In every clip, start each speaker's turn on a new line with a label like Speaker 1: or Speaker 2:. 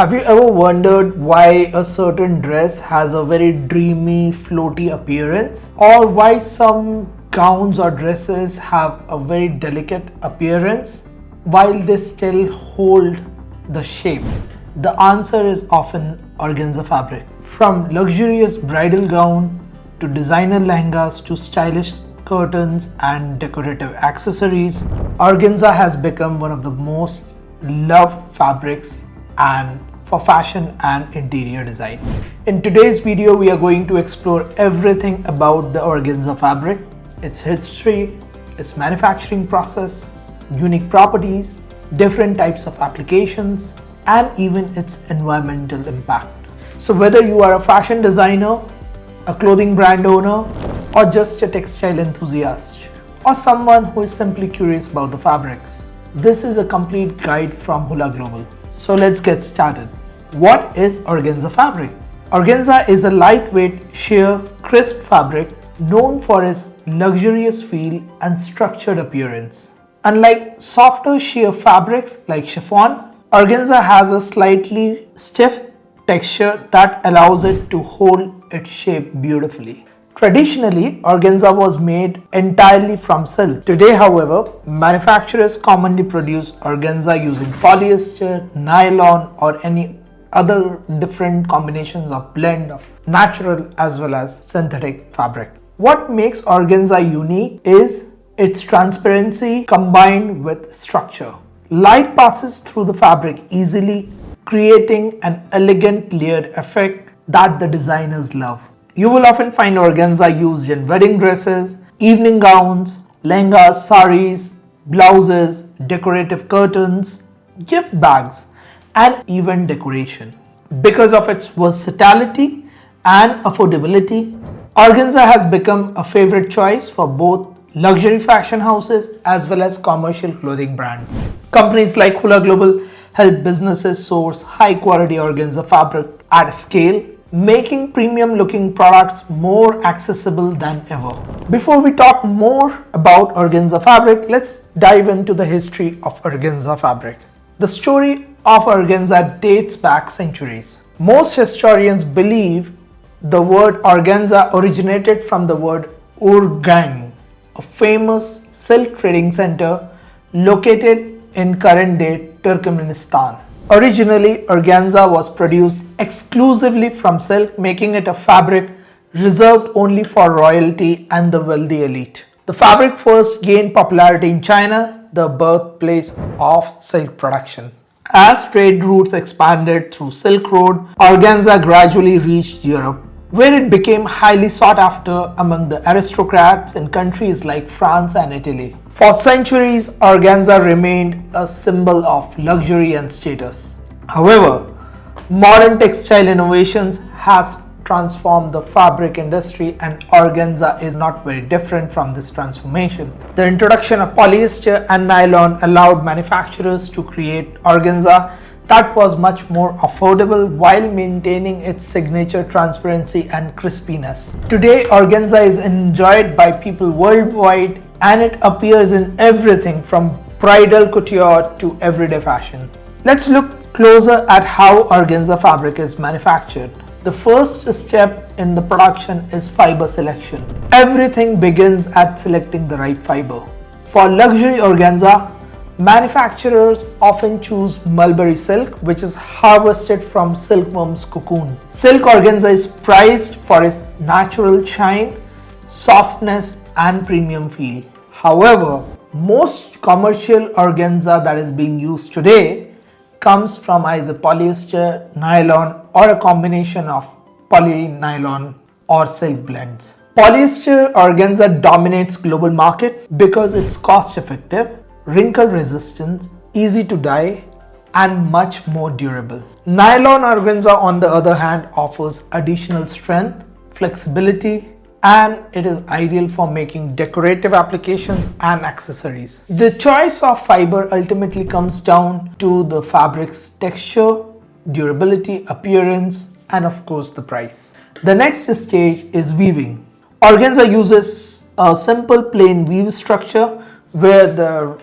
Speaker 1: Have you ever wondered why a certain dress has a very dreamy, floaty appearance? Or why some gowns or dresses have a very delicate appearance while they still hold the shape? The answer is often organza fabric. From luxurious bridal gown to designer lehengas to stylish curtains and decorative accessories, organza has become one of the most loved fabrics and for fashion and interior design. In today's video, we are going to explore everything about the organza fabric, its history, its manufacturing process, unique properties, different types of applications, and even its environmental impact. So whether you are a fashion designer, a clothing brand owner, or just a textile enthusiast, or someone who is simply curious about the fabrics, this is a complete guide from Hula Global. So let's get started. What is organza fabric? Organza is a lightweight, sheer, crisp fabric known for its luxurious feel and structured appearance. Unlike softer sheer fabrics like chiffon, organza has a slightly stiff texture that allows it to hold its shape beautifully. Traditionally, organza was made entirely from silk. Today, however, manufacturers commonly produce organza using polyester, nylon, or any other different combinations of blend of natural as well as synthetic fabric. What makes organza unique is its transparency combined with structure. Light passes through the fabric easily, creating an elegant layered effect that the designers love. You will often find organza used in wedding dresses, evening gowns, lehengas, saris, blouses, decorative curtains, gift bags, and even decoration. Because of its versatility and affordability, organza has become a favorite choice for both luxury fashion houses as well as commercial clothing brands. Companies like Hula Global help businesses source high quality organza fabric at scale, making premium looking products more accessible than ever. Before we talk more about organza fabric, let's dive into the history of organza fabric. The story of organza dates back centuries. Most historians believe the word organza originated from the word Urgang, a famous silk trading center located in current-day Turkmenistan. Originally, organza was produced exclusively from silk, making it a fabric reserved only for royalty and the wealthy elite. The fabric first gained popularity in China, the birthplace of silk production. As trade routes expanded through Silk Road, organza gradually reached Europe, where it became highly sought after among the aristocrats in countries like France and Italy. For centuries, organza remained a symbol of luxury and status. However, modern textile innovations has transformed the fabric industry, and organza is not very different from this transformation. The introduction of polyester and nylon allowed manufacturers to create organza that was much more affordable while maintaining its signature transparency and crispiness. Today, organza is enjoyed by people worldwide, and it appears in everything from bridal couture to everyday fashion. Let's look closer at how organza fabric is manufactured. The first step in the production is fiber selection. Everything begins at selecting the right fiber. For luxury organza, manufacturers often choose Mulberry silk, which is harvested from silkworm's cocoon. Silk organza is prized for its natural shine, softness, and premium feel. However, most commercial organza that is being used today comes from either polyester, nylon, or a combination of polynylon or silk blends. Polyester organza dominates global market because it's cost effective, wrinkle resistant, easy to dye, and much more durable. Nylon organza, on the other hand, offers additional strength, flexibility, and it is ideal for making decorative applications and accessories. The choice of fiber ultimately comes down to the fabric's texture, durability, appearance, and of course the price. The next stage is weaving. Organza uses a simple plain weave structure where the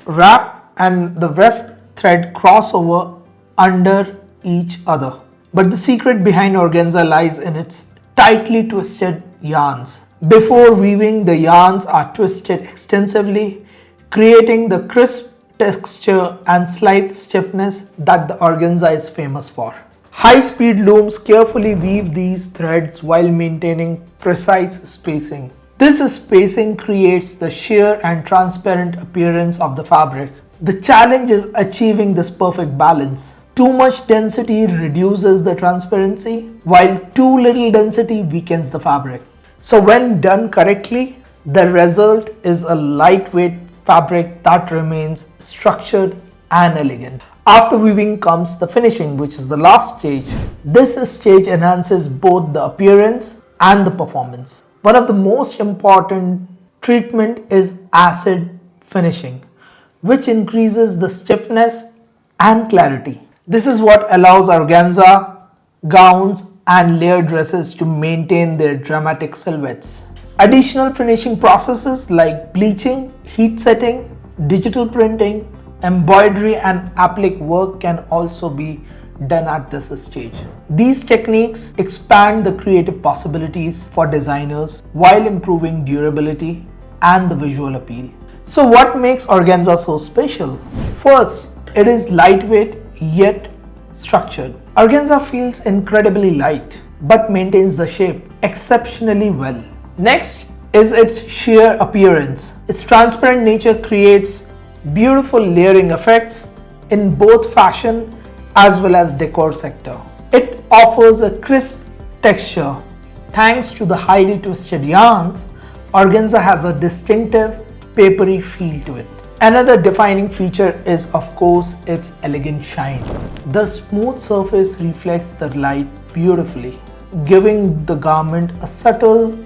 Speaker 1: wrap and the weft thread cross over under each other. But the secret behind organza lies in its tightly twisted yarns. Before weaving, the yarns are twisted extensively, creating the crisp texture and slight stiffness that the organza is famous for. High-speed looms carefully weave these threads while maintaining precise spacing. This spacing creates the sheer and transparent appearance of the fabric. The challenge is achieving this perfect balance. Too much density reduces the transparency, while too little density weakens the fabric. So when done correctly, the result is a lightweight fabric that remains structured and elegant. After weaving comes the finishing, which is the last stage. This stage enhances both the appearance and the performance. One of the most important treatment is acid finishing, which increases the stiffness and clarity. This is what allows organza, gowns and layered dresses to maintain their dramatic silhouettes. Additional finishing processes like bleaching, heat setting, digital printing, embroidery and applique work can also be done at this stage. These techniques expand the creative possibilities for designers while improving durability and the visual appeal. So what makes organza so special? First, it is lightweight yet structured. Organza feels incredibly light but maintains the shape exceptionally well. Next is its sheer appearance. Its transparent nature creates beautiful layering effects in both fashion as well as decor sector. It offers a crisp texture. Thanks to the highly twisted yarns, organza has a distinctive papery feel to it. Another defining feature is of course its elegant shine. The smooth surface reflects the light beautifully, giving the garment a subtle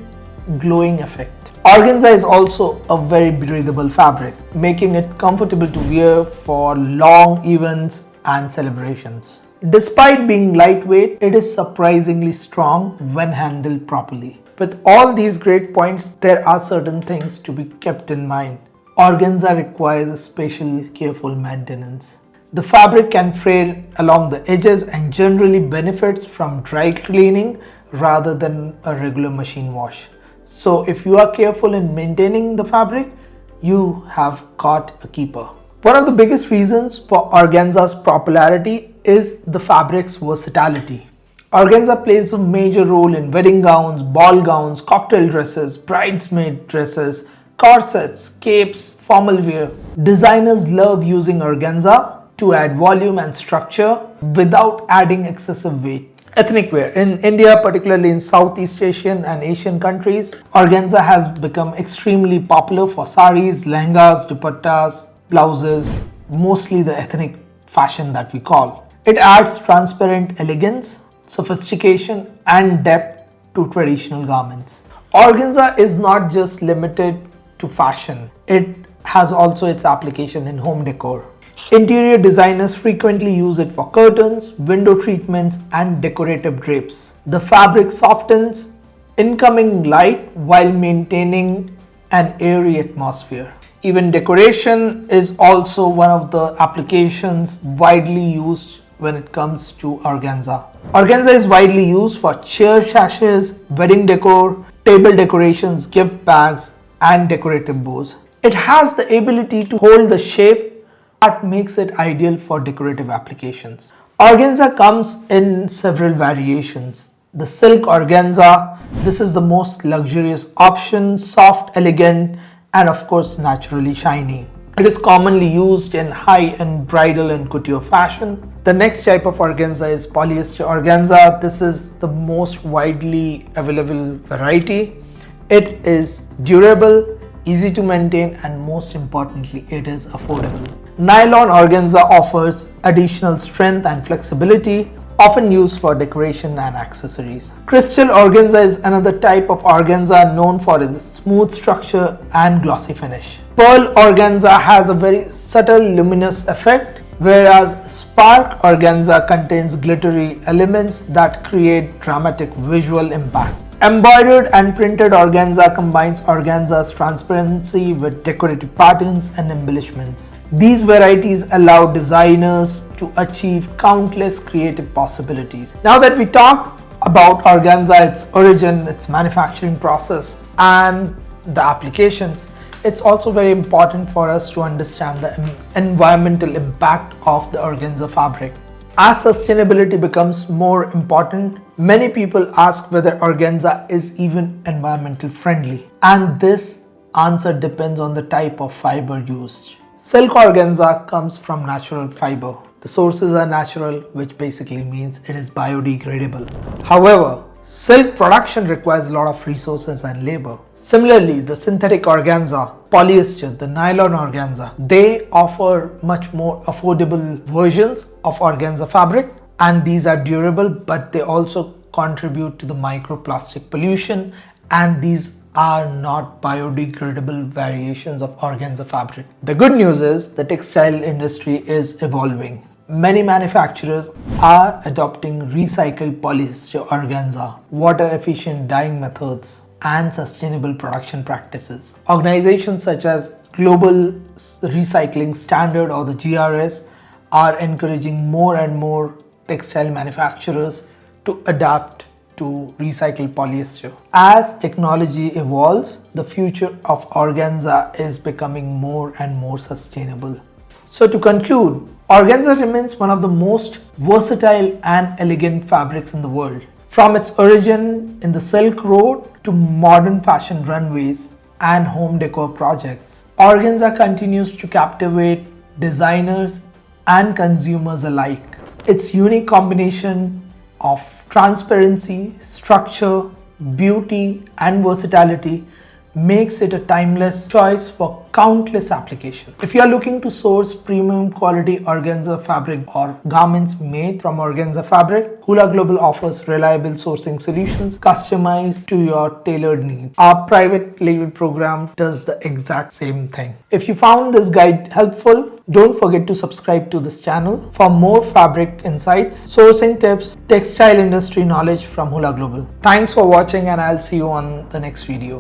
Speaker 1: glowing effect. Organza is also a very breathable fabric, making it comfortable to wear for long events and celebrations. Despite being lightweight, it is surprisingly strong when handled properly. With all these great points, there are certain things to be kept in mind. Organza requires a special careful maintenance. The fabric can fray along the edges and generally benefits from dry cleaning rather than a regular machine wash. So if you are careful in maintaining the fabric, you have got a keeper. One of the biggest reasons for organza's popularity is the fabric's versatility. Organza plays a major role in wedding gowns, ball gowns, cocktail dresses, bridesmaid dresses, corsets, capes, formal wear. Designers love using organza to add volume and structure without adding excessive weight. Ethnic wear. In India, particularly in Southeast Asian and Asian countries, organza has become extremely popular for saris, lehengas, dupattas, blouses, mostly the ethnic fashion that we call. It adds transparent elegance, sophistication and depth to traditional garments. Organza is not just limited to fashion. It has also its application in home decor. Interior designers frequently use it for curtains, window treatments and decorative drapes. The fabric softens incoming light while maintaining an airy atmosphere. Even decoration is also one of the applications widely used when it comes to organza. Organza is widely used for chair sashes, wedding decor, table decorations, gift bags and decorative bows. It has the ability to hold the shape that makes it ideal for decorative applications. Organza comes in several variations. The silk organza, this is the most luxurious option, soft, elegant, and of course naturally shiny. It is commonly used in high-end bridal and couture fashion. The next type of organza is polyester organza. This is the most widely available variety. It is durable, easy to maintain, and most importantly, it is affordable. Nylon organza offers additional strength and flexibility, often used for decoration and accessories. Crystal organza is another type of organza known for its smooth structure and glossy finish. Pearl organza has a very subtle luminous effect, whereas spark organza contains glittery elements that create dramatic visual impact. Embroidered and printed organza combines organza's transparency with decorative patterns and embellishments. These varieties allow designers to achieve countless creative possibilities. Now that we talk about organza, its origin, its manufacturing process, and the applications, it's also very important for us to understand the environmental impact of the organza fabric. As sustainability becomes more important, many people ask whether organza is even environmental friendly. And this answer depends on the type of fiber used. Silk organza comes from natural fiber. The sources are natural, which basically means it is biodegradable. However, silk production requires a lot of resources and labor. Similarly, the synthetic organza, polyester, the nylon organza, they offer much more affordable versions of organza fabric, and these are durable, but they also contribute to the microplastic pollution, and these are not biodegradable variations of organza fabric. The good news is the textile industry is evolving. Many manufacturers are adopting recycled polyester organza, water-efficient dyeing methods, and sustainable production practices. Organizations such as Global Recycling Standard or the GRS are encouraging more and more textile manufacturers to adapt to recycled polyester. As technology evolves, the future of organza is becoming more and more sustainable. So to conclude, organza remains one of the most versatile and elegant fabrics in the world. From its origin in the Silk Road to modern fashion runways and home decor projects, organza continues to captivate designers and consumers alike. Its unique combination of transparency, structure, beauty, and versatility makes it a timeless choice for countless applications. If you are looking to source premium quality organza fabric or garments made from organza fabric, Hula Global offers reliable sourcing solutions customized to your tailored needs. Our private label program does the exact same thing. If you found this guide helpful, don't forget to subscribe to this channel for more fabric insights, sourcing tips, textile industry knowledge from Hula Global. Thanks for watching, and I'll see you on the next video.